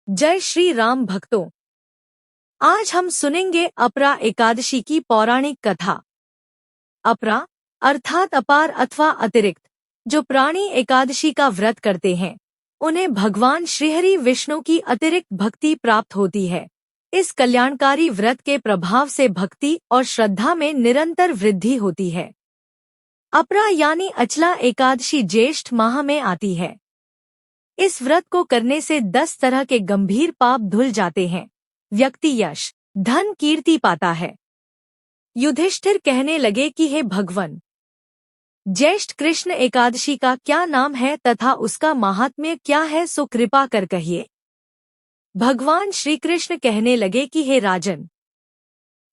जय श्री राम भक्तों। आज हम सुनेंगे अपरा एकादशी की पौराणिक कथा। अपरा अर्थात अपार अथवा अतिरिक्त, जो प्राणी एकादशी का व्रत करते हैं उन्हें भगवान श्रीहरि विष्णु की अतिरिक्त भक्ति प्राप्त होती है। इस कल्याणकारी व्रत के प्रभाव से भक्ति और श्रद्धा में निरंतर वृद्धि होती है। अपरा यानी अचला एकादशी ज्येष्ठ माह में आती है। इस व्रत को करने से 10 तरह के गंभीर पाप धुल जाते हैं। व्यक्ति यश, धन, कीर्ति पाता है। युधिष्ठिर कहने लगे कि हे भगवान, ज्येष्ठ कृष्ण एकादशी का क्या नाम है तथा उसका महात्म्य क्या है, सो कृपा कर कहिए। भगवान श्री कृष्ण कहने लगे कि हे राजन,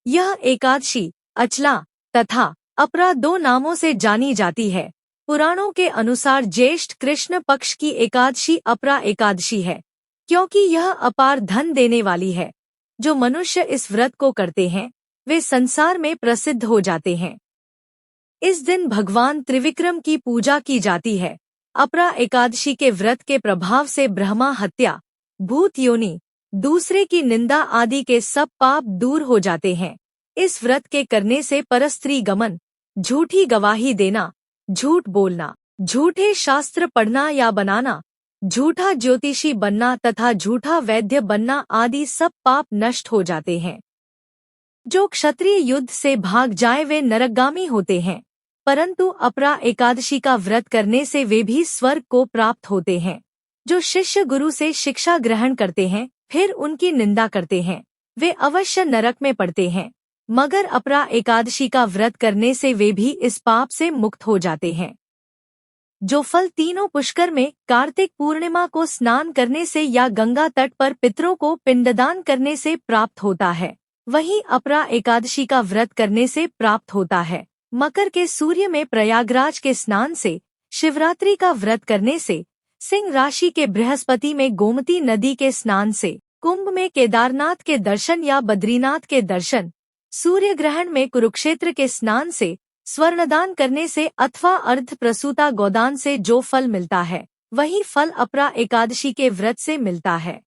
यह एकादशी अचला तथा अपरा 2 नामों से जानी जाती है। पुराणों के अनुसार ज्येष्ठ कृष्ण पक्ष की एकादशी अपरा एकादशी है, क्योंकि यह अपार धन देने वाली है। जो मनुष्य इस व्रत को करते हैं वे संसार में प्रसिद्ध हो जाते हैं। इस दिन भगवान त्रिविक्रम की पूजा की जाती है। अपरा एकादशी के व्रत के प्रभाव से ब्रह्मा हत्या, भूत योनि, दूसरे की निंदा आदि के सब पाप दूर हो जाते हैं। इस व्रत के करने से परस्त्री गमन, झूठी गवाही देना, झूठ बोलना, झूठे शास्त्र पढ़ना या बनाना, झूठा ज्योतिषी बनना तथा झूठा वैद्य बनना आदि सब पाप नष्ट हो जाते हैं। जो क्षत्रिय युद्ध से भाग जाए वे नरकगामी होते हैं, परंतु अपरा एकादशी का व्रत करने से वे भी स्वर्ग को प्राप्त होते हैं। जो शिष्य गुरु से शिक्षा ग्रहण करते हैं फिर उनकी निंदा करते हैं वे अवश्य नरक में पड़ते हैं, मगर अपरा एकादशी का व्रत करने से वे भी इस पाप से मुक्त हो जाते हैं। जो फल तीनों पुष्कर में कार्तिक पूर्णिमा को स्नान करने से या गंगा तट पर पितरों को पिंडदान करने से प्राप्त होता है, वही अपरा एकादशी का व्रत करने से प्राप्त होता है। मकर के सूर्य में प्रयागराज के स्नान से, शिवरात्रि का व्रत करने से, सिंह राशि के बृहस्पति में गोमती नदी के स्नान से, कुंभ में केदारनाथ के दर्शन या बद्रीनाथ के दर्शन, सूर्य ग्रहण में कुरुक्षेत्र के स्नान से, स्वर्णदान करने से अथवा अर्ध प्रसूता गोदान से जो फल मिलता है वही फल अपरा एकादशी के व्रत से मिलता है।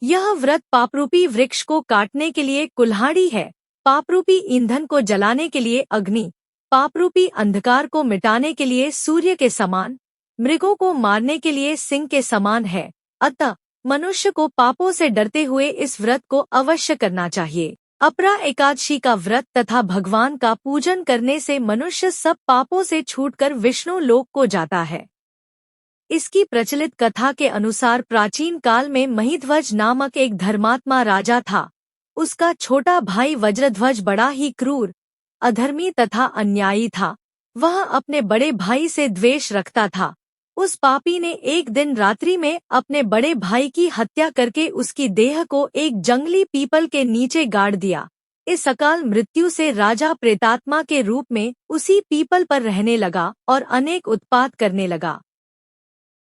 यह व्रत पापरूपी वृक्ष को काटने के लिए कुल्हाड़ी है, पापरूपी ईंधन को जलाने के लिए अग्नि, पापरूपी अंधकार को मिटाने के लिए सूर्य के समान, मृगों को मारने के लिए सिंह के समान है। अतः मनुष्य को पापों से डरते हुए इस व्रत को अवश्य करना चाहिए। अपरा एकादशी का व्रत तथा भगवान का पूजन करने से मनुष्य सब पापों से छूटकर विष्णु लोक को जाता है। इसकी प्रचलित कथा के अनुसार प्राचीन काल में महिध्वज नामक एक धर्मात्मा राजा था। उसका छोटा भाई वज्रध्वज बड़ा ही क्रूर, अधर्मी तथा अन्यायी था। वह अपने बड़े भाई से द्वेष रखता था। उस पापी ने एक दिन रात्रि में अपने बड़े भाई की हत्या करके उसकी देह को एक जंगली पीपल के नीचे गाड़ दिया। इस अकाल मृत्यु से राजा प्रेतात्मा के रूप में उसी पीपल पर रहने लगा और अनेक उत्पात करने लगा।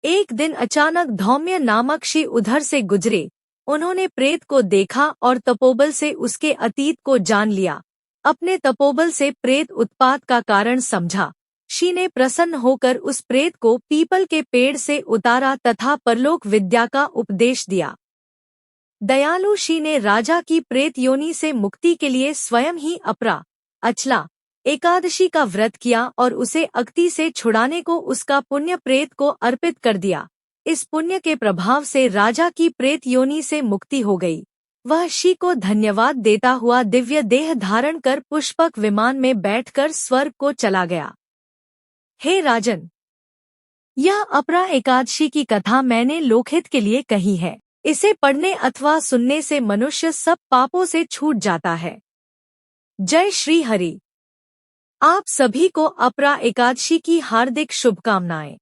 एक दिन अचानक धौम्य नामक ऋषि उधर से गुजरे। उन्होंने प्रेत को देखा और तपोबल से उसके अतीत को जान लिया। अपने तपोबल से प्रेत उत्पात का कारण समझा। ऋषि ने प्रसन्न होकर उस प्रेत को पीपल के पेड़ से उतारा तथा परलोक विद्या का उपदेश दिया। दयालु ऋषि ने राजा की प्रेत योनि से मुक्ति के लिए स्वयं ही अपरा अचला एकादशी का व्रत किया और उसे अक्ति से छुड़ाने को उसका पुण्य प्रेत को अर्पित कर दिया। इस पुण्य के प्रभाव से राजा की प्रेत योनि से मुक्ति हो गई। वह ऋषि को धन्यवाद देता हुआ दिव्य देह धारण कर पुष्पक विमान में बैठकर स्वर्ग को चला गया। हे राजन, यह अपरा एकादशी की कथा मैंने लोकहित के लिए कही है। इसे पढ़ने अथवा सुनने से मनुष्य सब पापों से छूट जाता है। जय श्री हरि। आप सभी को अपरा एकादशी की हार्दिक शुभकामनाएं।